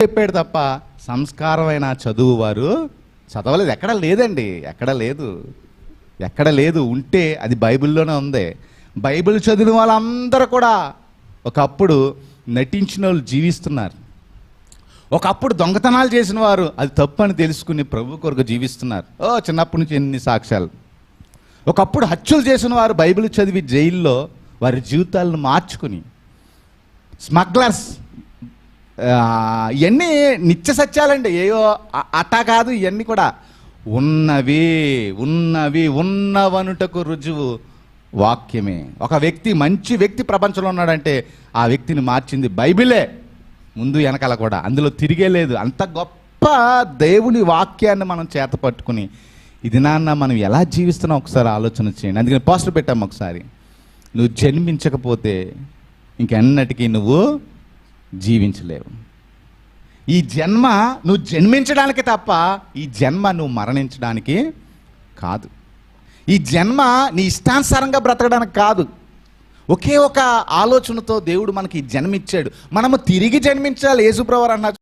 చెప్పాడు తప్ప సంస్కారమైన చదువు వారు చదవలేదు. ఎక్కడ లేదండి, ఎక్కడ లేదు. ఉంటే అది బైబిల్లోనే ఉంది. బైబిల్ చదివిన వాళ్ళందరూ కూడా ఒకప్పుడు నటించిన వాళ్ళు జీవిస్తున్నారు. ఒకప్పుడు దొంగతనాలు చేసిన వారు అది తప్పు అని తెలుసుకుని ప్రభు కొరకు జీవిస్తున్నారు. చిన్నప్పటి నుంచి ఎన్ని సాక్ష్యాలు. ఒకప్పుడు హత్యలు చేసిన వారు బైబిల్ చదివి జైల్లో వారి జీవితాలను మార్చుకుని, స్మగ్లర్స్, ఇవన్నీ నిత్య సత్యాలండి, ఏయో అట్టా కాదు. ఇవన్నీ కూడా ఉన్నవనుటకు రుజువు వాక్యమే. ఒక వ్యక్తి మంచి వ్యక్తి ప్రపంచంలో ఉన్నాడంటే ఆ వ్యక్తిని మార్చింది బైబిలే, ముందు వెనకాల కూడా, అందులో తిరిగే లేదు. అంత గొప్ప దేవుని వాక్యాన్ని మనం చేత పట్టుకుని ఇది నాన్న మనం ఎలా జీవిస్తున్నాం ఒకసారి ఆలోచన చేయండి. అందుకని పోస్టర్ పెట్టాము ఒకసారి, నువ్వు జన్మించకపోతే ఇంకెన్నటికీ నువ్వు జీవించలేవు. ఈ జన్మ నువ్వు జన్మించడానికి తప్ప ఈ జన్మ నువ్వు మరణించడానికి కాదు. ఈ జన్మ నీ ఇష్టానుసారంగా బ్రతకడానికి కాదు. ఒకే ఒక ఆలోచనతో దేవుడు మనకి జన్మిచ్చాడు. మనము తిరిగి జన్మించాలి. యేసుప్రభువు అన్నారు,